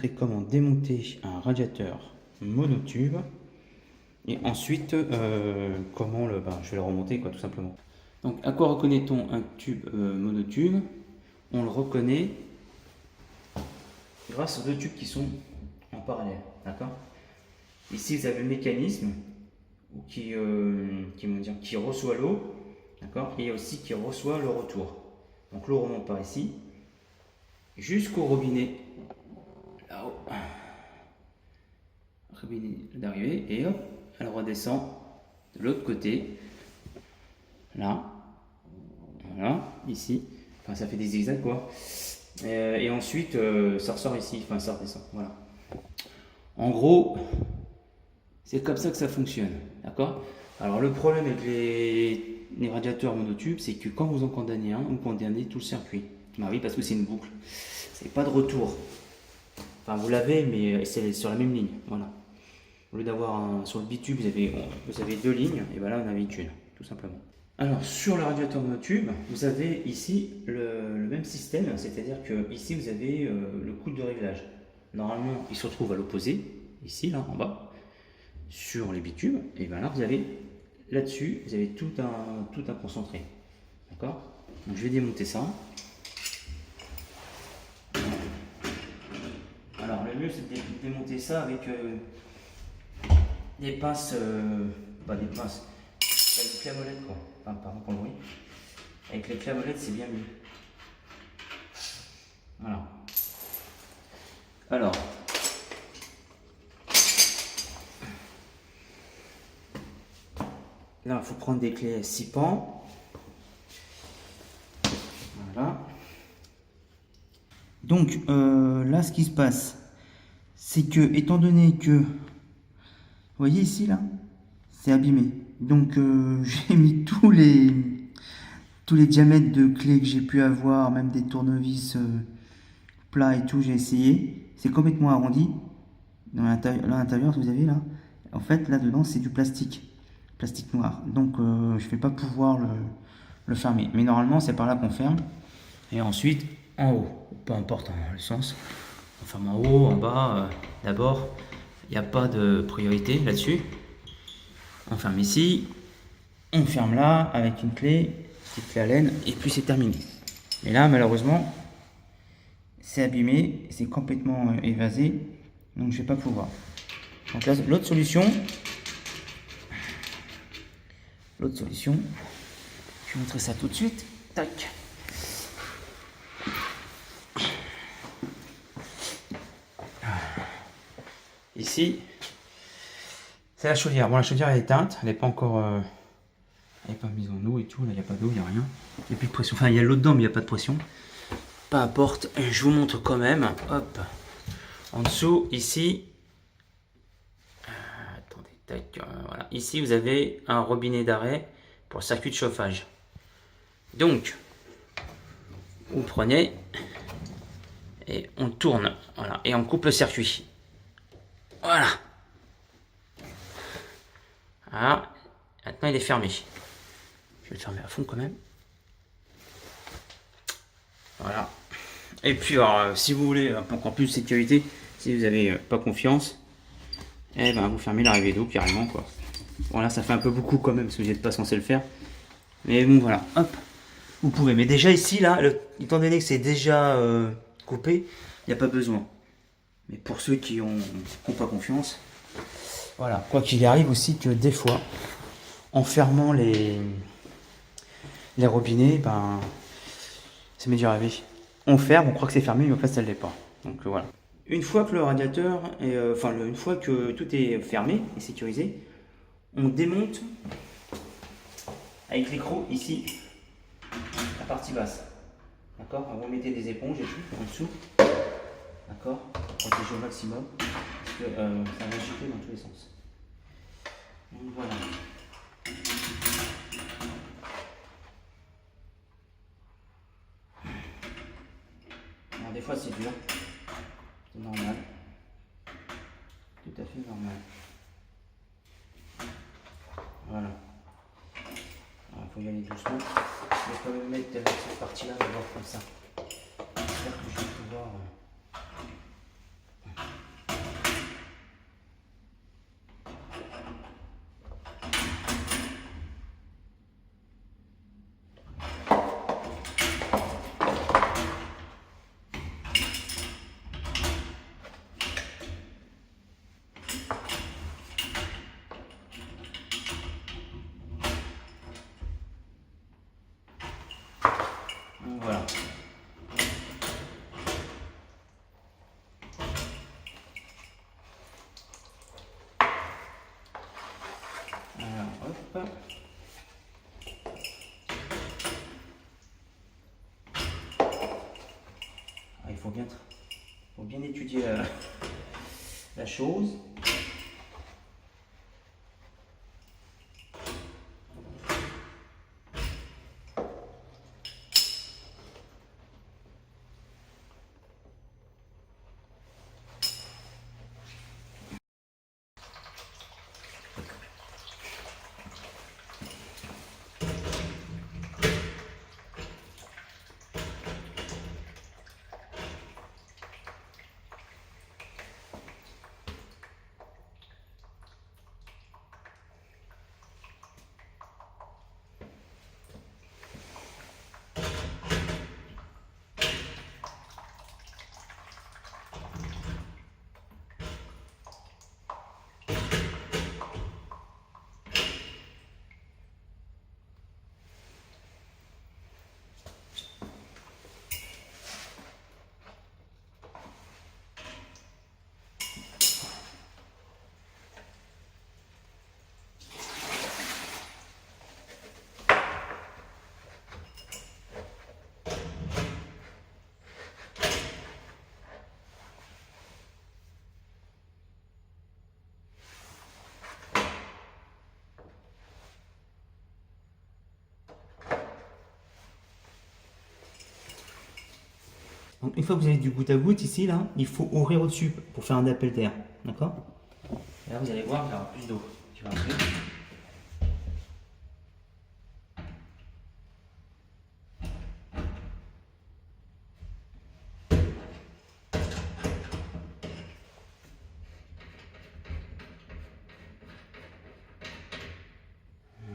montrer comment démonter un radiateur monotube. Et ensuite, comment je vais le remonter, quoi, tout simplement. Donc, à quoi reconnaît-on un tube monotube? On le reconnaît grâce aux deux tubes qui sont en parallèle, d'accord? Ici, vous avez le mécanisme qui reçoit l'eau, d'accord? Et aussi qui reçoit le retour. Donc, l'eau remonte par ici jusqu'au robinet, là-haut. Robinet d'arrivée, et hop, elle redescend de l'autre côté, là, voilà, ici, enfin ça fait des zigzags quoi, et ensuite ça ressort ici, enfin ça redescend, voilà. En gros, c'est comme ça que ça fonctionne, d'accord? Alors le problème avec les radiateurs monotubes, c'est que quand vous en condamnez un, vous condamnez tout le circuit. Bah oui, parce que c'est une boucle, c'est pas de retour. Enfin vous l'avez, mais c'est sur la même ligne, voilà. Au lieu d'avoir sur le bitube, vous avez deux lignes, et bien là on avait qu'une, tout simplement. Alors sur le radiateur monotube, vous avez ici le même système, c'est-à-dire que ici vous avez le coude de réglage. Normalement, il se retrouve à l'opposé, ici, là, en bas, sur les bitubes, et bien là vous avez là-dessus, vous avez tout un concentré. D'accord? Donc je vais démonter ça. Alors le mieux c'est de démonter ça avec des pinces, pas des pinces, avec des clamolettes quoi. Enfin, pardon pour le bruit. Avec les clamolettes c'est bien mieux. Voilà. Alors. Là il faut prendre des clés 6 pans. Voilà. Donc là ce qui se passe, c'est que étant donné que, vous voyez ici là, c'est abîmé. Donc j'ai mis tous les diamètres de clés que j'ai pu avoir, même des tournevis plats et tout, j'ai essayé. C'est complètement arrondi. Dans l'intérieur, vous avez là, en fait là dedans c'est du plastique noir. Donc je vais pas pouvoir le fermer. Mais normalement c'est par là qu'on ferme. Et ensuite en haut, peu importe le sens. On ferme en haut, en bas. D'abord, il n'y a pas de priorité là-dessus. On ferme ici, on ferme là avec une clé, petite clé Allen, et puis c'est terminé. Et là, malheureusement, c'est abîmé, c'est complètement évasé, donc je vais pas pouvoir. Donc là, l'autre solution, je vais montrer ça tout de suite. Tac. Ici, c'est la chaudière. Bon, la chaudière est éteinte, elle n'est pas encore, elle n'est pas mise en eau et tout. Là, il n'y a pas d'eau, il n'y a rien. Il n'y a plus de pression. Enfin, il y a l'eau dedans, mais il n'y a pas de pression. Peu importe, je vous montre quand même. Hop. En dessous, ici. Attendez, tac. Voilà. Ici, vous avez un robinet d'arrêt pour le circuit de chauffage. Donc, vous prenez et on tourne. Voilà. Et on coupe le circuit. Voilà. Voilà. Maintenant, il est fermé. Je vais le fermer à fond quand même. Voilà. Et puis, alors, si vous voulez encore plus de sécurité, si vous n'avez pas confiance, eh ben, vous fermez l'arrivée d'eau carrément, quoi. Voilà, ça fait un peu beaucoup quand même, parce que vous n'êtes pas censé le faire. Mais bon, voilà. Hop. Vous pouvez. Mais déjà ici, là, étant donné que c'est déjà coupé, il n'y a pas besoin. Mais pour ceux qui n'ont pas confiance, voilà. Quoi qu'il arrive aussi que des fois, en fermant les robinets, ben, ça m'est déjà arrivé. On ferme, on croit que c'est fermé, mais en fait ça ne l'est pas. Donc voilà. Une fois que le radiateur, une fois que tout est fermé et sécurisé, on démonte avec l'écrou ici la partie basse. D'accord? Vous mettez des éponges et tout en dessous. D'accord? Protégez au maximum parce que ça va chuter dans tous les sens. Donc voilà. Alors des fois c'est dur, c'est normal, tout à fait normal. Voilà. Il faut y aller doucement. Je vais quand même mettre cette partie-là d'abord comme ça. J'espère que je vais pouvoir. Voilà. Alors, hop. Ah, il faut bien étudier la chose. Donc une fois que vous avez du goutte à goutte ici, là, il faut ouvrir au-dessus pour faire un appel d'air. D'accord? Là, vous allez voir qu'il y aura plus d'eau qui va entrer.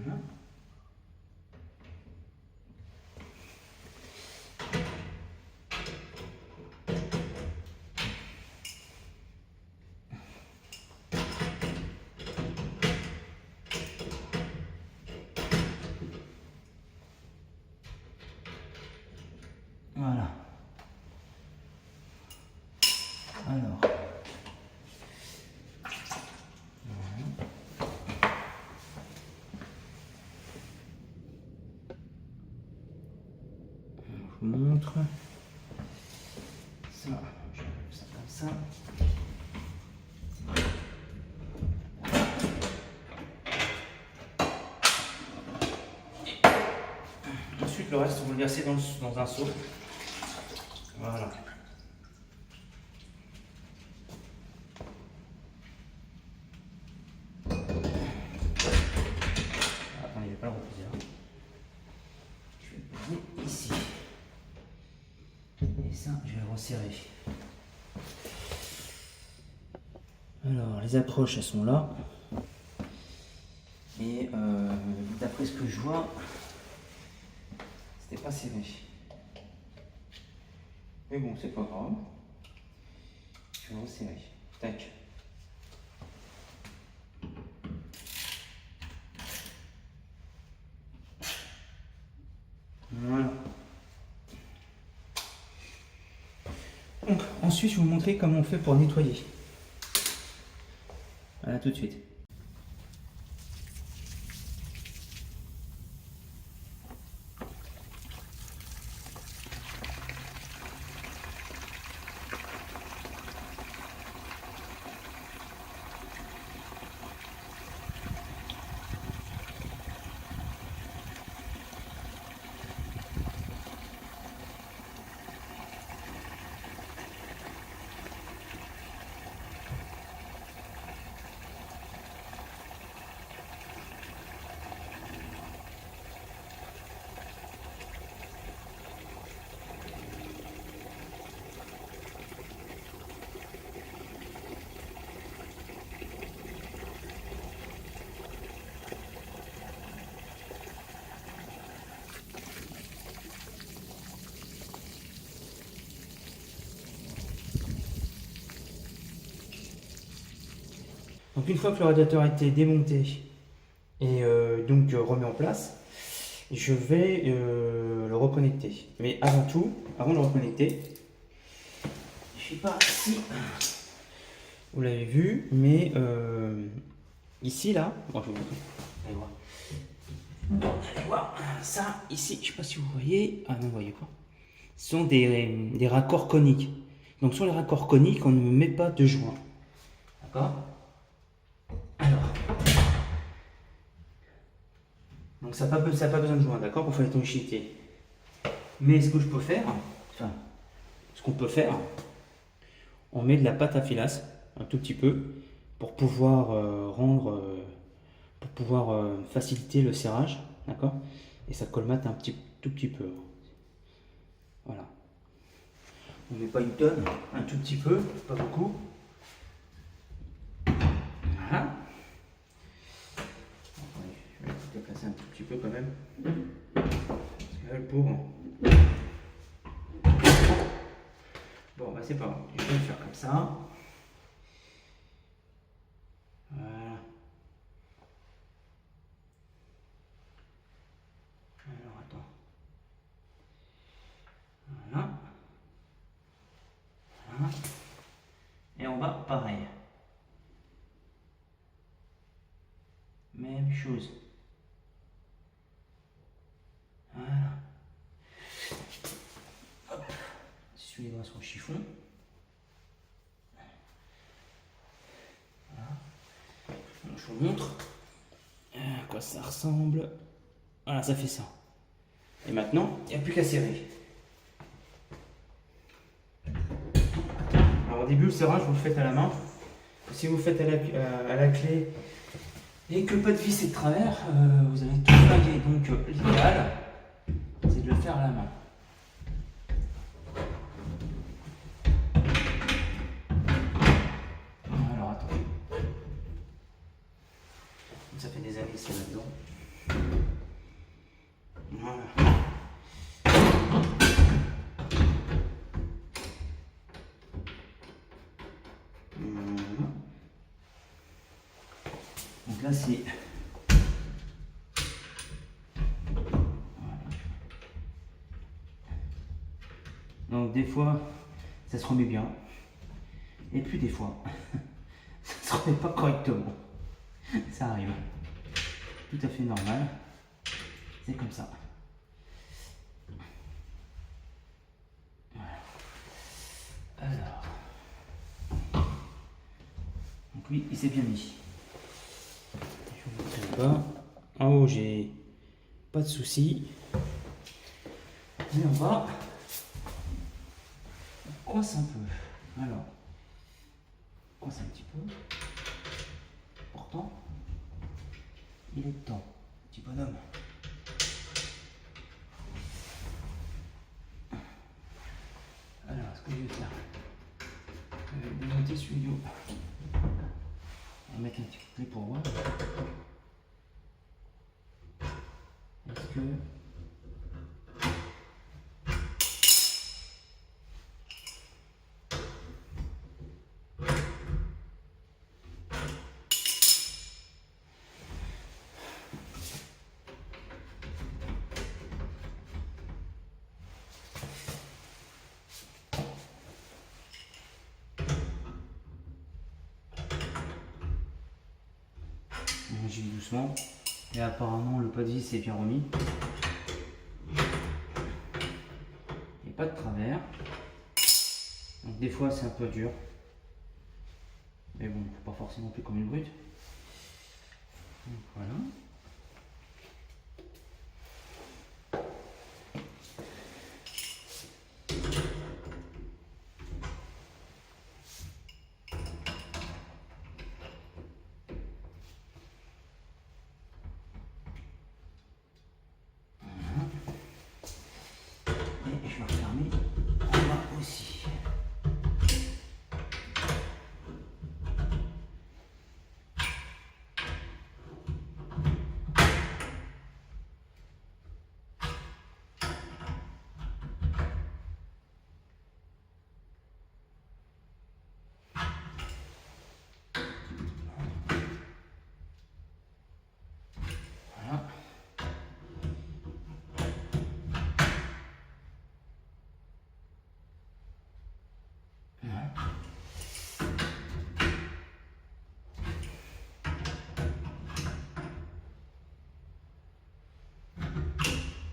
Voilà. Voilà. Alors. Je vous montre. Ça, je vais ça comme ça. Ensuite, le reste, vous le versez dans un seau. Voilà. Attendez, il ne va pas le reposer là. Je vais le poser ici. Et ça, je vais le resserrer. Alors, les accroches, elles sont là. Et d'après ce que je vois, c'était pas serré. Mais bon, c'est pas grave. Je vais resserrer. Tac. Voilà. Donc, ensuite, je vais vous montrer comment on fait pour nettoyer. Voilà, tout de suite. Donc une fois que le radiateur a été démonté et donc remis en place, je vais le reconnecter. Mais avant tout, avant de le reconnecter, je sais pas si vous l'avez vu, mais ici là, bon, je vais vous montrer. Allez voir. Allez voir, ça ici, je sais pas si vous voyez. Ah non, vous voyez pas. Ce sont des raccords coniques. Donc sur les raccords coniques, on ne met pas de joint. D'accord? Alors. Donc ça n'a pas besoin de joint, d'accord, pour faire l'étanchéité. Mais ce que je peux faire, enfin, ce qu'on peut faire, on met de la pâte à filasse, un tout petit peu, pour pouvoir faciliter le serrage, d'accord? Et ça colmate tout petit peu. Voilà. On met pas une tonne, un tout petit peu, pas beaucoup. Voilà. Je vais le déplacer un tout petit peu quand même. Parce que là, le pauvre. Bon, bah c'est pas grave. Je vais le faire comme ça. Voilà. Alors, attends. Voilà. Voilà. Et on va pareil. Même chose. Voilà. Hop. Suis les bras sur le chiffon. Voilà. Alors, je vous montre à quoi ça ressemble. Voilà, ça fait ça. Et maintenant, il n'y a plus qu'à serrer. Alors au début, le serrage, vous le faites à la main. Si vous le faites à la clé et que pas de vis est de travers, vous allez tout flinguer. Donc l'idéal, c'est de le faire à la main. Alors attendez. Ça fait des années que c'est là-dedans. Voilà. Donc là c'est... Voilà. Donc des fois ça se remet bien. Et puis des fois ça se remet pas correctement. Ça arrive. Tout à fait normal. C'est comme ça. Voilà. Alors. Donc lui, il s'est bien mis. Je vous montre là-bas. En haut, j'ai pas de soucis. Et en bas, on coince un peu. Alors, on coince un petit peu. Pourtant, il est temps, petit bonhomme. Alors, ce que je vais faire, je vais démonter ce studio. On va mettre un petit coup de clé pour voir. Est-ce que... J'y vais doucement. Et apparemment, le pas de vis s'est bien remis. Il n'y a pas de travers. Donc des fois, c'est un peu dur. Mais bon, il ne faut pas forcément non plus comme une brute. Donc voilà. Et je vais refermer en bas aussi.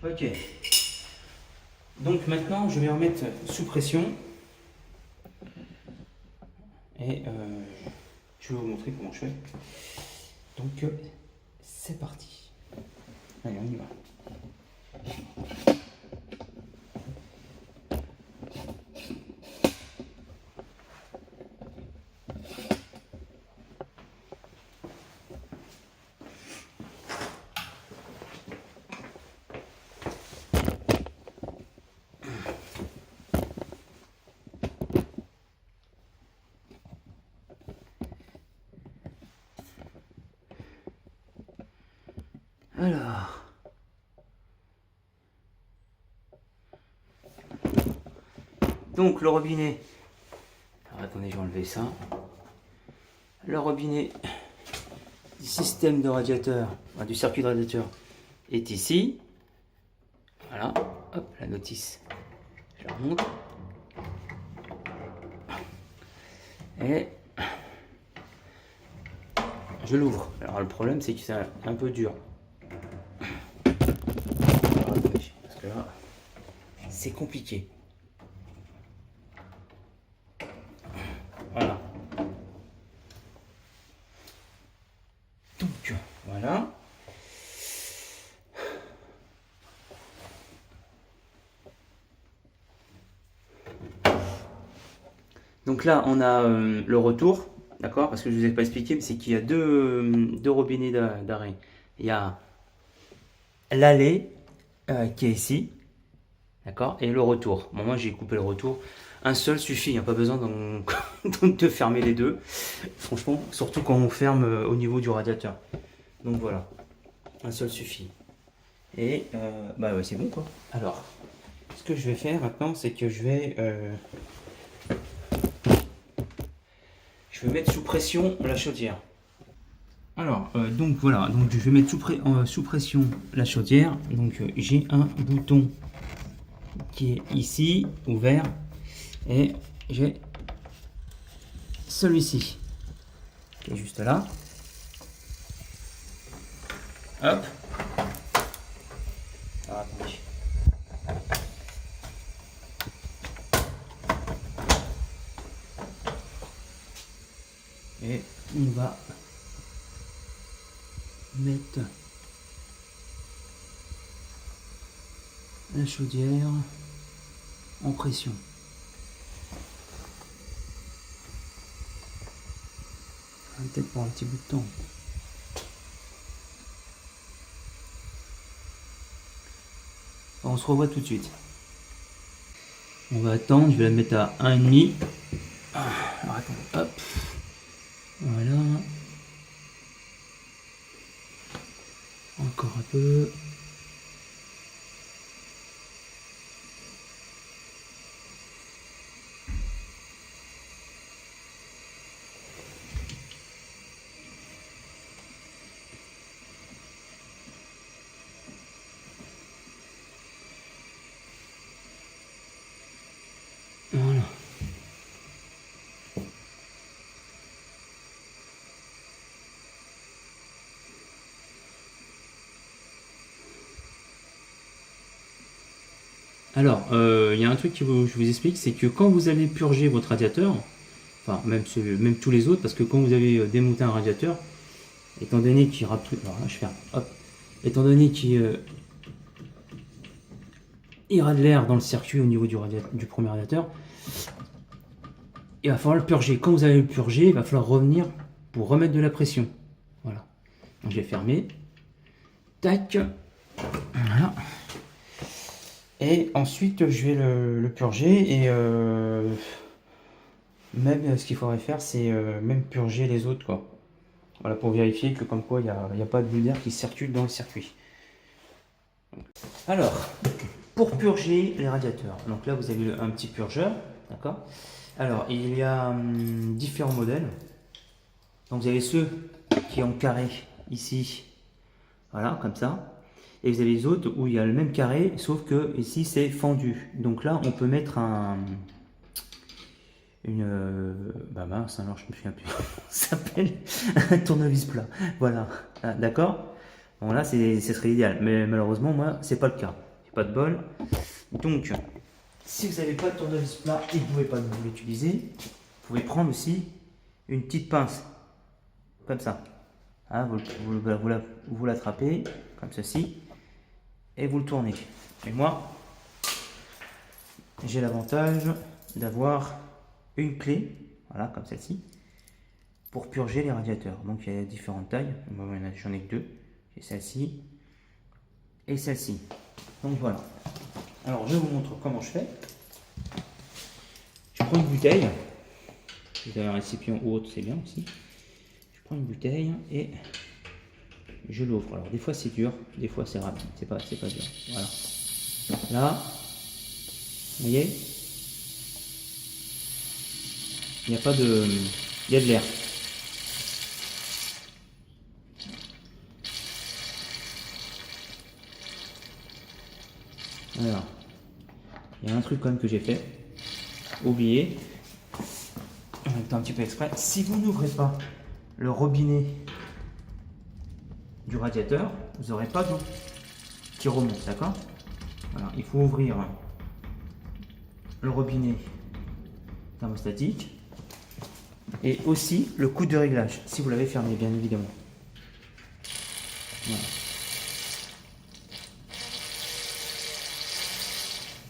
Ok. Donc maintenant, je vais remettre sous pression. Et je vais vous montrer comment je fais. Donc, c'est parti. Allez, on y va. Alors, donc le robinet. Alors attendez, je vais enlever ça. Le robinet du système de radiateur, enfin, du circuit de radiateur, est ici. Voilà, hop, la notice. Je la remonte. Et je l'ouvre. Alors le problème, c'est que c'est un peu dur. Parce que là, c'est compliqué. Voilà. Donc, voilà. Donc là, on a le retour, d'accord? Parce que je ne vous ai pas expliqué, mais c'est qu'il y a deux robinets d'arrêt. Il y a l'allée qui est ici, d'accord? Et le retour. Bon, moi, j'ai coupé le retour. Un seul suffit, il n'y a pas besoin de fermer les deux. Franchement, surtout quand on ferme au niveau du radiateur. Donc voilà, un seul suffit. Et bah ouais, c'est bon quoi. Alors, ce que je vais faire maintenant, c'est que je vais mettre sous pression la chaudière. Alors, donc voilà, donc je vais mettre sous pression la chaudière. Donc j'ai un bouton qui est ici, ouvert, et j'ai celui-ci qui est juste là. Hop. Alors, attendez. Et on va mettre la chaudière en pression. Peut-être pour un petit bout de temps. On se revoit tout de suite. On va attendre, je vais la mettre à 1,5. Alors attends, hop. Voilà. Encore un peu. Voilà. Alors, il y a un truc que je vous explique, c'est que quand vous allez purger votre radiateur, enfin même tous les autres, parce que quand vous avez démonté un radiateur, étant donné qu'il rate, alors là je ferme, hop, étant donné qu'il ira de l'air dans le circuit au niveau du premier radiateur, il va falloir le purger. Quand vous allez le purger, il va falloir revenir pour remettre de la pression. Voilà. Donc je vais fermer. Tac. Voilà. Et ensuite, je vais le purger et même ce qu'il faudrait faire, c'est même purger les autres, quoi. Voilà, pour vérifier que comme quoi il n'y a pas de bulle d'air qui circule dans le circuit. Alors, pour purger les radiateurs, donc là vous avez un petit purgeur, d'accord? Alors, il y a différents modèles. Donc vous avez ceux qui ont carré ici, voilà, comme ça. Et vous avez les autres où il y a le même carré, sauf que ici c'est fendu. Donc là, on peut mettre bah mince, alors je me souviens plus comment ça s'appelle, un tournevis plat. Voilà, d'accord. Bon là, ce serait idéal, mais malheureusement, moi, c'est pas le cas. pas de bol. Donc, si vous n'avez pas de tournevis plat et que vous ne pouvez pas l'utiliser, vous pouvez prendre aussi une petite pince, comme ça. Hein, vous l'attrapez, comme ceci, et vous le tournez. Et moi, j'ai l'avantage d'avoir une clé, voilà, comme celle-ci, pour purger les radiateurs. Donc il y a différentes tailles, j'en ai que deux. J'ai celle-ci et celle-ci. Donc voilà. Alors je vous montre comment je fais. Je prends une bouteille. Si vous avez un récipient ou autre, c'est bien aussi. Je prends une bouteille et je l'ouvre. Alors des fois c'est dur, des fois c'est rapide, c'est pas dur. Voilà. Là, vous voyez, il n'y a pas de, il y a de l'air. Alors, il y a un truc quand même que j'ai fait, oublié, en même temps un petit peu exprès. Si vous n'ouvrez pas le robinet du radiateur, vous n'aurez pas d'eau qui remonte, d'accord? Voilà, il faut ouvrir le robinet thermostatique et aussi le coude de réglage, si vous l'avez fermé, bien évidemment. Voilà.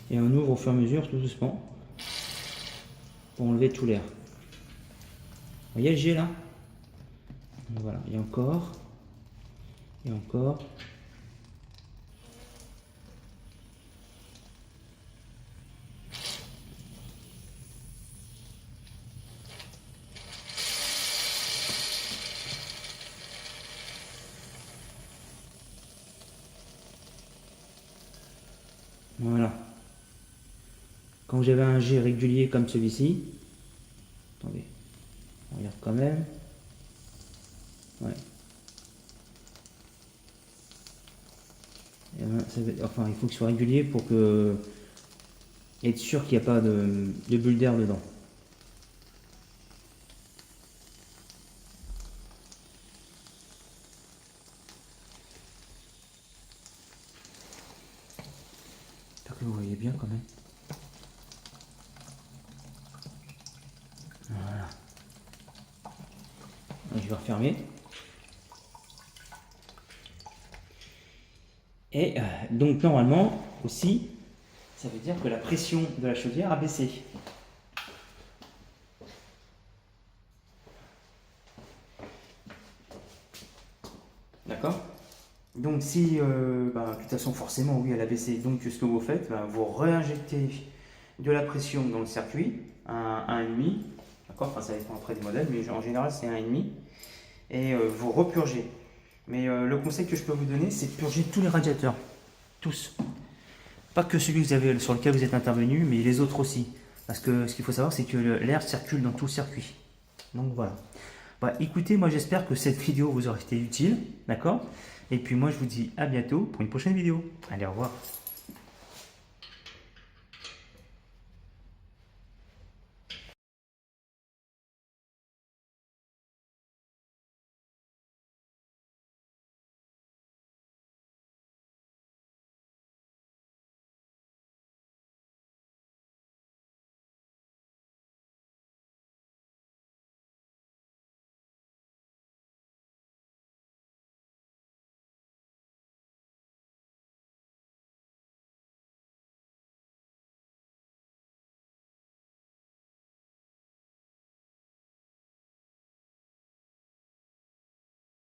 Et on ouvre au fur et à mesure, tout doucement, pour enlever tout l'air. Vous voyez le jet là? Voilà, et encore, et encore. Voilà. Quand j'avais un jet régulier comme celui-ci, attendez, on regarde quand même. Ouais. Enfin, il faut que ce soit régulier pour être sûr qu'il n'y a pas de bulle d'air dedans. J'espère que vous voyez bien quand même. Voilà. Je vais refermer. Et donc normalement aussi, ça veut dire que la pression de la chaudière a baissé. D'accord? Donc si, de toute façon forcément oui elle a baissé, donc ce que vous faites, vous réinjectez de la pression dans le circuit, un 1,5, d'accord? Enfin ça dépend après des modèles, mais en général c'est 1,5, et vous repurgez. Mais le conseil que je peux vous donner, c'est de purger tous les radiateurs, tous. Pas que celui que vous avez, sur lequel vous êtes intervenu, mais les autres aussi. Parce que ce qu'il faut savoir, c'est que l'air circule dans tout le circuit. Donc voilà. Écoutez, moi j'espère que cette vidéo vous aura été utile, d'accord? Et puis moi je vous dis à bientôt pour une prochaine vidéo. Allez, au revoir.